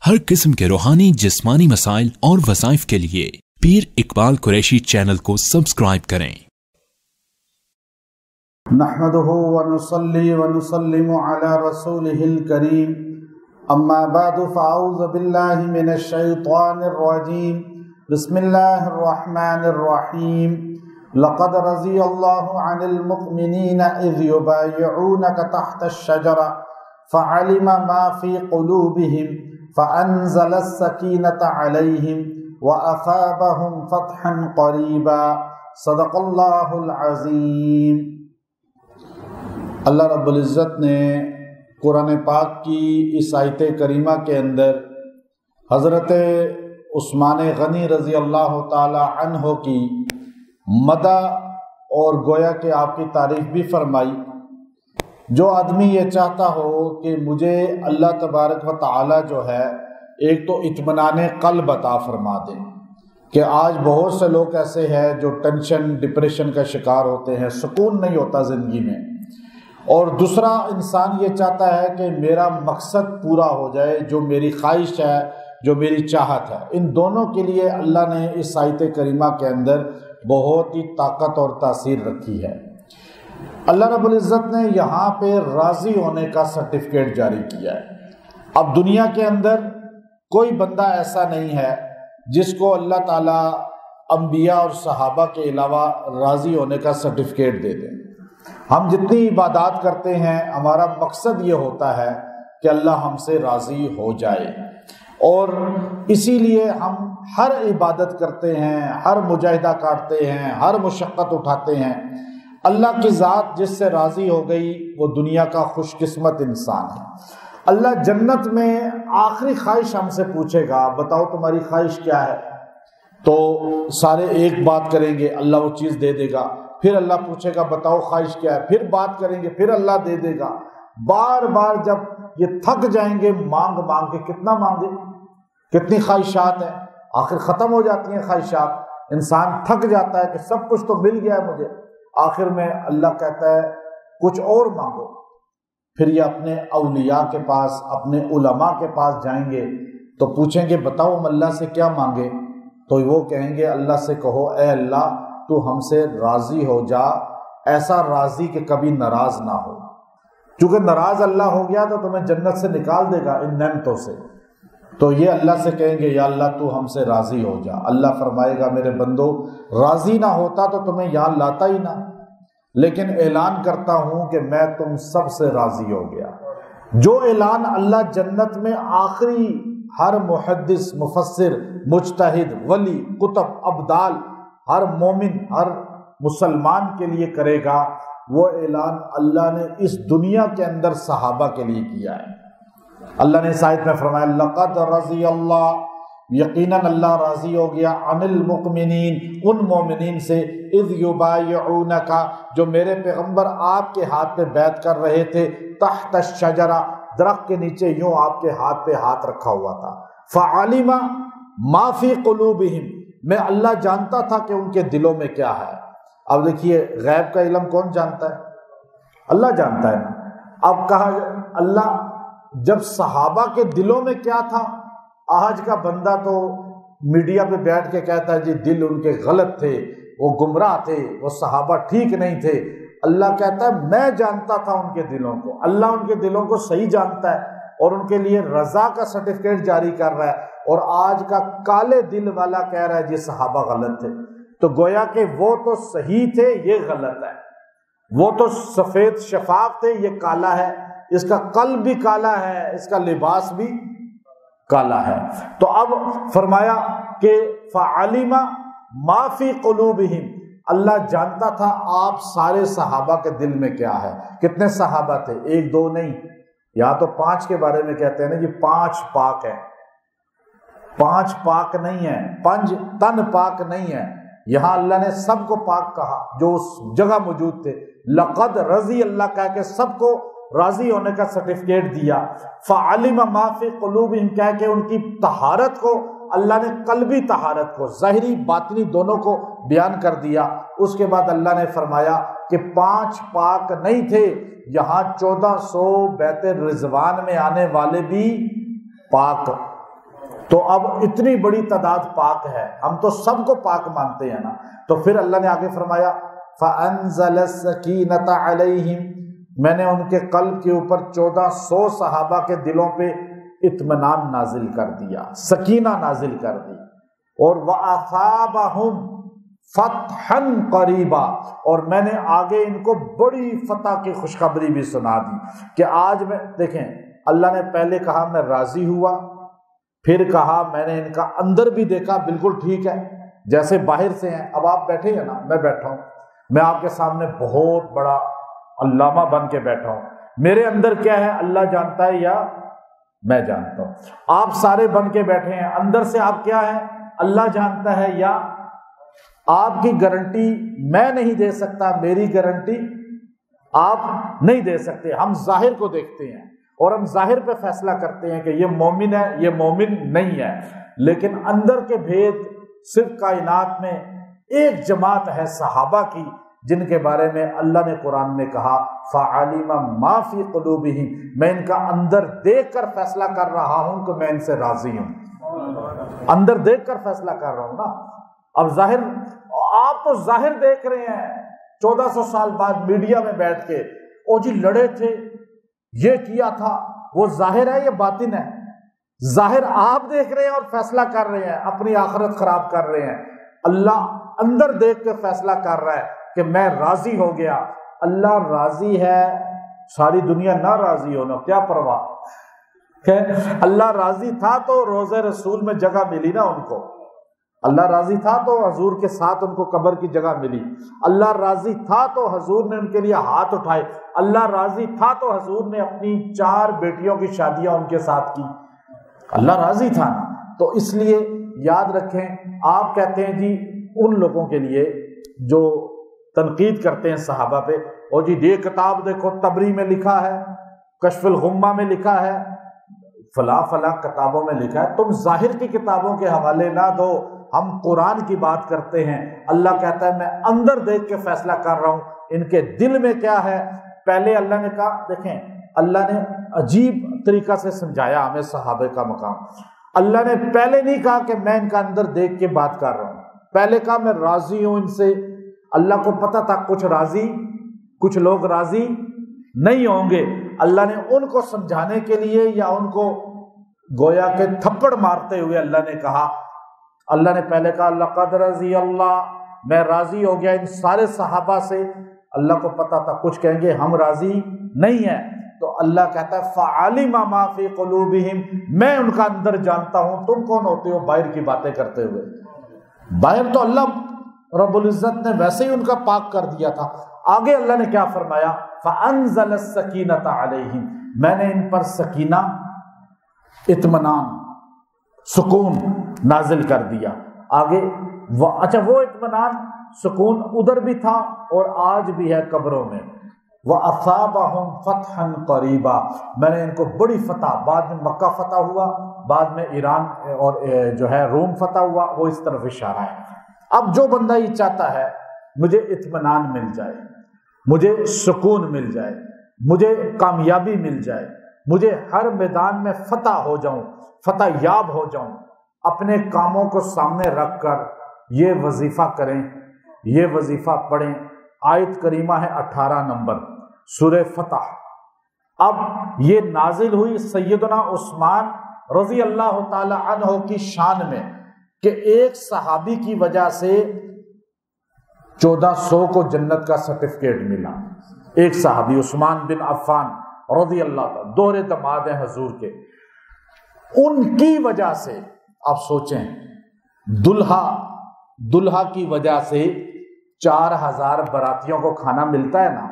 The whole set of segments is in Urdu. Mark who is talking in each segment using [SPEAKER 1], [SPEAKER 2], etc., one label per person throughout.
[SPEAKER 1] ہر قسم کے روحانی جسمانی مسائل اور وظائف کے لیے پیر اقبال قریشی چینل کو سبسکرائب کریں۔
[SPEAKER 2] نحمده ونصلي ونسلم على رسوله الكريم اما بعد فاعوذ بالله من الشيطان الرجيم بسم الله الرحمن الرحيم لقد رضي الله عن المؤمنين اذ يبايعونك تحت الشجرة فعلم ما في قلوبهم فأنزل السكينة عليهم وأثابهم فتحا قريبا صدق الله العظيم۔ اللہ رب العزت نے قرآن پاک کی اس آیت کریمہ کے اندر حضرت عثمان غنی رضی اللہ تعالی عنہ کی مدح اور گویا کہ آپ کی تعریف بھی فرمائی۔ جو آدمی یہ چاہتا ہو کہ مجھے اللہ تبارک و تعالی جو ہے ایک تو اطمینان قلب عطا فرما دے، کہ آج بہت سے لوگ ایسے ہیں جو ٹینشن ڈپریشن کا شکار ہوتے ہیں، سکون نہیں ہوتا زندگی میں، اور دوسرا انسان یہ چاہتا ہے کہ میرا مقصد پورا ہو جائے، جو میری خواہش ہے، جو میری چاہت ہے۔ ان دونوں کے لیے اللہ نے اس آیت کریمہ کے اندر بہت ہی طاقت اور تاثیر رکھی ہے۔ اللہ رب العزت نے یہاں پہ راضی ہونے کا سرٹیفکیٹ جاری کیا ہے۔ اب دنیا کے اندر کوئی بندہ ایسا نہیں ہے جس کو اللہ تعالیٰ انبیاء اور صحابہ کے علاوہ راضی ہونے کا سرٹیفکیٹ دے دیں۔ ہم جتنی عبادات کرتے ہیں ہمارا مقصد یہ ہوتا ہے کہ اللہ ہم سے راضی ہو جائے، اور اسی لیے ہم ہر عبادت کرتے ہیں، ہر مجاہدہ کاٹتے ہیں، ہر مشقت اٹھاتے ہیں۔ اللہ کی ذات جس سے راضی ہو گئی وہ دنیا کا خوش قسمت انسان ہے۔ اللہ جنت میں آخری خواہش ہم سے پوچھے گا، بتاؤ تمہاری خواہش کیا ہے؟ تو سارے ایک بات کریں گے، اللہ وہ چیز دے دے گا۔ پھر اللہ پوچھے گا بتاؤ خواہش کیا ہے، پھر بات کریں گے، پھر اللہ دے دے گا۔ بار بار جب یہ تھک جائیں گے مانگ مانگ کے، کتنا مانگے، کتنی خواہشات ہیں، آخر ختم ہو جاتی ہیں خواہشات۔ انسان تھک جاتا ہے کہ سب کچھ تو مل گیا ہے مجھے، آخر میں اللہ کہتا ہے کچھ اور مانگو۔ پھر یہ اپنے اولیاء کے پاس، اپنے علماء کے پاس جائیں گے تو پوچھیں گے بتاؤ ہم اللہ سے کیا مانگے؟ تو وہ کہیں گے اللہ سے کہو اے اللہ تو ہم سے راضی ہو جا، ایسا راضی کہ کبھی ناراض نہ ہو، چونکہ ناراض اللہ ہو گیا تو تمہیں جنت سے نکال دے گا ان نعمتوں سے۔ تو یہ اللہ سے کہیں گے یا اللہ تو ہم سے راضی ہو جا۔ اللہ فرمائے گا میرے بندو راضی نہ ہوتا تو تمہیں یہاں لاتا ہی نہ، لیکن اعلان کرتا ہوں کہ میں تم سب سے راضی ہو گیا۔ جو اعلان اللہ جنت میں آخری ہر محدث، مفسر، مجتہد، ولی، قطب، ابدال، ہر مومن، ہر مسلمان کے لیے کرے گا، وہ اعلان اللہ نے اس دنیا کے اندر صحابہ کے لیے کیا ہے۔ اللہ نے اس آیت میں فرمایا لقد رضی اللہ، یقیناً اللہ راضی ہو گیا، عن المؤمنین، ان مومنین سے، اذ یبایعونک، جو میرے پیغمبر آپ کے ہاتھ پہ بیعت کر رہے تھے، تحت الشجرہ، درخت کے نیچے یوں آپ کے ہاتھ پہ ہاتھ رکھا ہوا تھا۔ فعلم ما فی قلوبہم، میں اللہ جانتا تھا کہ ان کے دلوں میں کیا ہے۔ اب دیکھیے غیب کا علم کون جانتا ہے؟ اللہ جانتا ہے نا۔ اب کہا اللہ جب صحابہ کے دلوں میں کیا تھا، آج کا بندہ تو میڈیا پہ بیٹھ کے کہتا ہے جی دل ان کے غلط تھے، وہ گمراہ تھے، وہ صحابہ ٹھیک نہیں تھے۔ اللہ کہتا ہے میں جانتا تھا ان کے دلوں کو۔ اللہ ان کے دلوں کو صحیح جانتا ہے اور ان کے لیے رضا کا سرٹیفکیٹ جاری کر رہا ہے، اور آج کا کالے دل والا کہہ رہا ہے جی صحابہ غلط تھے۔ تو گویا کہ وہ تو صحیح تھے، یہ غلط ہے۔ وہ تو سفید شفاف تھے، یہ کالا ہے۔ اس کا قلب بھی کالا ہے، اس کا لباس بھی کالا ہے۔ تو اب فرمایا کہ فعلم ما فی قلوبہم، اللہ جانتا تھا آپ سارے صحابہ کے دل میں کیا ہے۔ کتنے صحابہ تھے؟ ایک دو نہیں، یا تو 5 کے بارے میں کہتے ہیں نا جی 5 پاک ہیں، 5 پاک نہیں ہیں، 5 تن پاک نہیں ہیں۔ یہاں اللہ نے سب کو پاک کہا جو اس جگہ موجود تھے۔ لقد رضی، اللہ کہہ کے سب کو راضی ہونے کا سرٹیفکیٹ دیا۔ فعلم ما فی قلوبہم، کہہ کے ان کی طہارت کو اللہ نے، قلبی طہارت کو، ظاہری باطنی دونوں کو بیان کر دیا۔ اس کے بعد اللہ نے فرمایا کہ 5 پاک نہیں تھے، یہاں 1400 بیت رضوان میں آنے والے بھی پاک تو اب اتنی بڑی تعداد پاک ہے، ہم تو سب کو پاک مانتے ہیں نا. تو پھر اللہ نے آگے فرمایا فَأَنزَلَ السَّكِينَةَ عَلَيْهِمْ، میں نے ان کے قلب کے اوپر 1400 صحابہ کے دلوں پہ اطمینان نازل کر دیا، سکینہ نازل کر دی. اور وَأَثَابَهُمْ فَتْحًا قَرِيبًا، اور میں نے آگے ان کو بڑی فتح کی خوشخبری بھی سنا دی کہ آج میں دیکھیں، اللہ نے پہلے کہا میں راضی ہوا، پھر کہا میں نے ان کا اندر بھی دیکھا بالکل ٹھیک ہے جیسے باہر سے ہیں. اب آپ بیٹھے ہیں نا، میں بیٹھا ہوں، میں آپ کے سامنے بہت بڑا علامہ بن کے بیٹھا ہوں، میرے اندر کیا ہے اللہ جانتا ہے یا میں جانتا ہوں. آپ سارے بن کے بیٹھے ہیں، اندر سے آپ کیا ہیں اللہ جانتا ہے یا آپ کی گارنٹی میں نہیں دے سکتا، میری گارنٹی آپ نہیں دے سکتے. ہم ظاہر کو دیکھتے ہیں اور ہم ظاہر پہ فیصلہ کرتے ہیں کہ یہ مومن ہے یہ مومن نہیں ہے، لیکن اندر کے بھید صرف کائنات میں ایک جماعت ہے صحابہ کی جن کے بارے میں اللہ نے قرآن میں کہا فَعَلِمَ مَا فِي قُلُوبِهِمْ، میں ان کا اندر دیکھ کر فیصلہ کر رہا ہوں کہ میں ان سے راضی ہوں. اندر دیکھ کر فیصلہ کر رہا ہوں نا. اب ظاہر آپ تو ظاہر دیکھ رہے ہیں 1400 سال بعد میڈیا میں بیٹھ کے، او جی لڑے تھے، یہ کیا تھا، وہ ظاہر ہے یہ باطن ہے؟ ظاہر آپ دیکھ رہے ہیں اور فیصلہ کر رہے ہیں، اپنی آخرت خراب کر رہے ہیں. اللہ اندر دیکھ کے فیصلہ کر رہا ہے کہ میں راضی ہو گیا. اللہ راضی ہے، ساری دنیا نہ راضی ہونا کیا پرواہ. کہ اللہ راضی تھا تو روضہ رسول میں جگہ ملی نا ان کو، اللہ راضی تھا تو حضور کے ساتھ ان کو قبر کی جگہ ملی، اللہ راضی تھا تو حضور نے ان کے لیے ہاتھ اٹھائے، اللہ راضی تھا تو حضور نے اپنی 4 بیٹیوں کی شادیاں ان کے ساتھ کی. اللہ راضی تھا نا. تو اس لیے یاد رکھیں، آپ کہتے ہیں جی ان لوگوں کے لیے جو تنقید کرتے ہیں صحابہ پہ، اور جی یہ کتاب دیکھو تبری میں لکھا ہے، کشف الغمہ میں لکھا ہے، فلاں فلاں کتابوں میں لکھا ہے. تم ظاہر کی کتابوں کے حوالے نہ دو، ہم قرآن کی بات کرتے ہیں. اللہ کہتا ہے میں اندر دیکھ کے فیصلہ کر رہا ہوں ان کے دل میں کیا ہے. پہلے اللہ نے کہا، دیکھیں اللہ نے عجیب طریقہ سے سمجھایا ہمیں صحابہ کا مقام. اللہ نے پہلے نہیں کہا کہ میں ان کا اندر دیکھ کے بات کر رہا ہوں، پہلے کہا میں راضی ہوں ان سے. اللہ کو پتہ تھا کچھ راضی، کچھ لوگ راضی نہیں ہوں گے. اللہ نے ان کو سمجھانے کے لیے یا ان کو گویا کہ تھپڑ مارتے ہوئے اللہ نے کہا، اللہ نے پہلے کہا لقد رضی اللہ، میں راضی ہو گیا ان سارے صحابہ سے. اللہ کو پتا تھا کچھ کہیں گے ہم راضی نہیں ہیں، تو اللہ کہتا ہے فَعَلِمَ مَا فِي قُلُوبِهِمْ، میں ان کا اندر جانتا ہوں. تم کون ہوتے ہو باہر کی باتیں کرتے ہوئے؟ باہر تو اللہ رب العزت نے ویسے ہی ان کا پاک کر دیا تھا. آگے اللہ نے کیا فرمایا فَأَنزَلَ السَّكِينَةَ عَلَيْهِمْ، میں نے ان پر سکینہ، اطمینان، سکون نازل کر دیا. آگے اچھا وہ اطمینان سکون ادھر بھی تھا اور آج بھی ہے قبروں میں. وَأَثَابَهُمْ فَتْحًا قَرِيبًا، میں نے ان کو بڑی فتح، بعد میں مکہ فتح ہوا، بعد میں ایران اور جو ہے روم فتح ہوا، وہ اس طرف اشارہ ہے. اب جو بندہ یہ چاہتا ہے مجھے اطمینان مل جائے، مجھے سکون مل جائے، مجھے کامیابی مل جائے، مجھے ہر میدان میں فتح ہو جاؤں، فتح یاب ہو جاؤں، اپنے کاموں کو سامنے رکھ کر یہ وظیفہ کریں، یہ وظیفہ پڑھیں. آیت کریمہ ہے 18 نمبر سورہ فتح. اب یہ نازل ہوئی سیدنا عثمان رضی اللہ تعالی عنہ کی شان میں کہ ایک صحابی کی وجہ سے 1400 کو جنت کا سرٹیفکیٹ ملا. ایک صحابی عثمان بن عفان رضی اللہ تعالی، دوہرے داماد ہیں حضور کے، ان کی وجہ سے آپ سوچیں دلہا کی وجہ سے 4000 براتیوں کو کھانا ملتا ہے نا.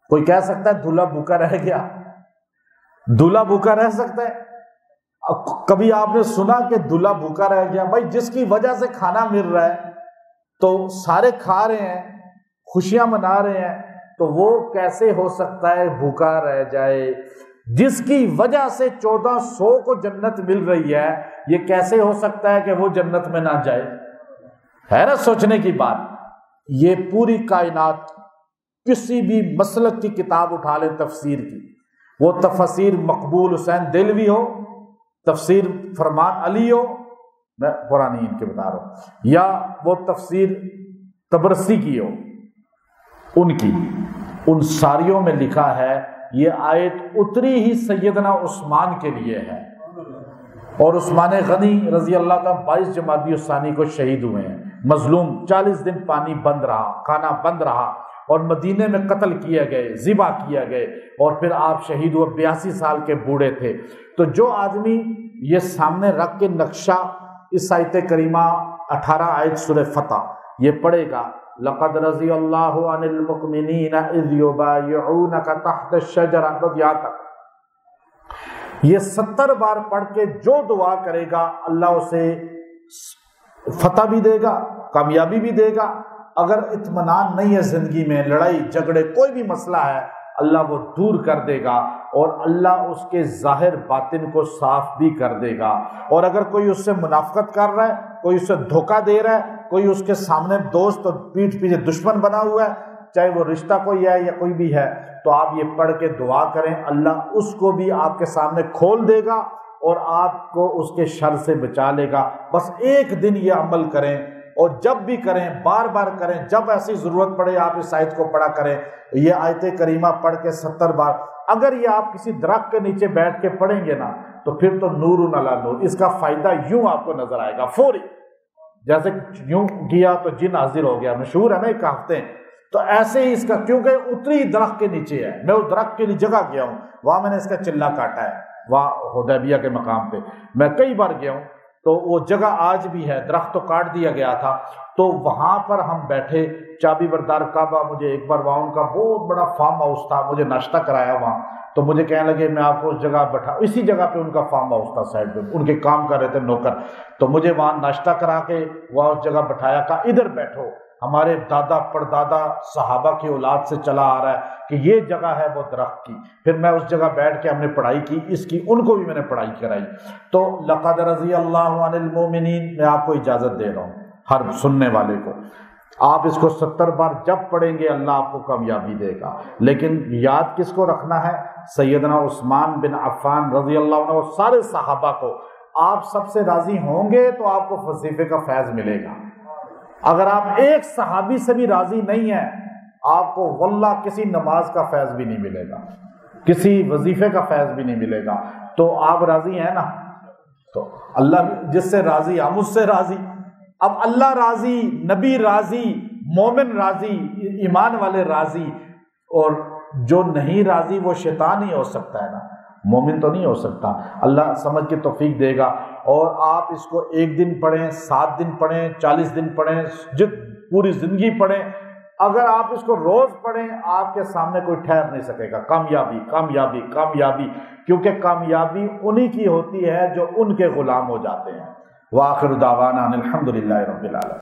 [SPEAKER 2] کوئی کہہ سکتا ہے دلہا بھوکا رہ گیا؟ دلہا بھوکا رہ سکتا ہے؟ کبھی آپ نے سنا کہ دلہا بھوکا رہ گیا؟ بھائی جس کی وجہ سے کھانا مل رہا ہے تو سارے کھا رہے ہیں، خوشیاں منا رہے ہیں، تو وہ کیسے ہو سکتا ہے بھوکا رہ جائے؟ جس کی وجہ سے 1400 کو جنت مل رہی ہے، یہ کیسے ہو سکتا ہے کہ وہ جنت میں نہ جائے؟ ہے نا سوچنے کی بات. یہ پوری کائنات کسی بھی مسلک کی کتاب اٹھا لیں تفسیر کی، وہ تفسیر مقبول حسین دہلوی ہو، تفسیر فرمان علی ہو، میں پرانی ان کے بتا رہا ہوں، یا وہ تفسیر طبرسی کی ہو ان کی، ان ساریوں میں لکھا ہے یہ آیت اتری ہی سیدنا عثمان کے لیے ہے، اور عثمان غنی رضی اللہ کا 22 جمادی الثانی کو شہید ہوئے ہیں، مظلوم، 40 دن پانی بند رہا، کھانا بند رہا، اور مدینے میں قتل کیے گئے، ذبح کیا گئے، اور پھر آپ شہید ہوئے، 82 سال کے بوڑھے تھے۔ تو جو آدمی یہ سامنے رکھ کے نقشہ اس آیت کریمہ 18 آیت سورہ فتح یہ پڑھے گا، لقد رضی اللہ عن المؤمنین اذ یبایعونک تحت الشجرہ، یہاں تک یہ 70 بار پڑھ کے جو دعا کرے گا اللہ اسے فتح بھی دے گا، کامیابی بھی دے گا۔ اگر اطمینان نہیں ہے زندگی میں، لڑائی جھگڑے کوئی بھی مسئلہ ہے، اللہ وہ دور کر دے گا، اور اللہ اس کے ظاہر باطن کو صاف بھی کر دے گا۔ اور اگر کوئی اس سے منافقت کر رہا ہے، کوئی اسے دھوکہ دے رہا ہے، کوئی اس کے سامنے دوست اور پیٹھ پیچھے دشمن بنا ہوا ہے، چاہے وہ رشتہ کوئی ہے یا کوئی بھی ہے، تو آپ یہ پڑھ کے دعا کریں، اللہ اس کو بھی آپ کے سامنے کھول دے گا اور آپ کو اس کے شر سے بچا لے گا۔ بس ایک دن یہ عمل کریں، اور جب بھی کریں بار بار کریں، جب ایسی ضرورت پڑے آپ اس آیت کو پڑھا کریں۔ یہ آیت کریمہ پڑھ کے 70 بار، اگر یہ آپ کسی درخت کے نیچے بیٹھ کے پڑھیں گے نا تو پھر تو نور علی نور، اس کا فائدہ یوں آپ کو نظر آئے گا فوری، جیسے یوں کیا تو جن حاضر ہو گیا، مشہور ہے نا ایک کہاوتیں، تو ایسے ہی اس کا، کیونکہ اتری درخت کے نیچے ہے، میں اس درخت کے لیے جگہ گیا ہوں، وہاں میں نے اس کا چلا کاٹا ہے، وہاں حدیبیہ کے مقام پہ میں کئی بار گیا ہوں، تو وہ جگہ آج بھی ہے، درخت تو کاٹ دیا گیا تھا، تو وہاں پر ہم بیٹھے، چابی بردار کعبہ، مجھے ایک بار وہاں ان کا بہت بڑا فارم ہاؤس تھا، مجھے ناشتہ کرایا وہاں، تو مجھے کہنے لگے میں آپ کو اس جگہ بیٹھا، اسی جگہ پہ ان کا فارم ہاؤس تھا سائڈ پہ، ان کے کام کر رہے تھے نوکر، تو مجھے وہاں ناشتہ کرا کے وہاں اس جگہ بٹھایا، کہا ادھر بیٹھو، ہمارے دادا پردادا صحابہ کی اولاد سے چلا آ رہا ہے کہ یہ جگہ ہے وہ درخت کی۔ پھر میں اس جگہ بیٹھ کے ہم نے پڑھائی کی، اس کی ان کو بھی میں نے پڑھائی کرائی۔ تو لقد رضی اللہ عن المؤمنین، میں آپ کو اجازت دے رہا ہوں ہر سننے والے کو، آپ اس کو 70 بار جب پڑھیں گے اللہ آپ کو کامیابی دے گا۔ لیکن یاد کس کو رکھنا ہے؟ سیدنا عثمان بن عفان رضی اللہ عنہ اور سارے صحابہ کو۔ آپ سب سے راضی ہوں گے تو آپ کو وظیفے کا فیض ملے گا۔ اگر آپ ایک صحابی سے بھی راضی نہیں ہیں، آپ کو واللہ کسی نماز کا فیض بھی نہیں ملے گا، کسی وظیفے کا فیض بھی نہیں ملے گا۔ تو آپ راضی ہیں نا؟ تو اللہ جس سے راضی، ہم اس سے راضی۔ اب اللہ راضی، نبی راضی، مومن راضی، ایمان والے راضی، اور جو نہیں راضی وہ شیطان ہی ہو سکتا ہے نا، مومن تو نہیں ہو سکتا۔ اللہ سمجھ کے توفیق دے گا۔ اور آپ اس کو 1 دن پڑھیں، 7 دن پڑھیں، 40 دن پڑھیں، پوری زندگی پڑھیں، اگر آپ اس کو روز پڑھیں آپ کے سامنے کوئی ٹھہر نہیں سکے گا۔ کامیابی کامیابی کامیابی، کیونکہ کامیابی انہی کی ہوتی ہے جو ان کے غلام ہو جاتے ہیں۔ وآخر دعوانا ان الحمد للہ رب العالمین۔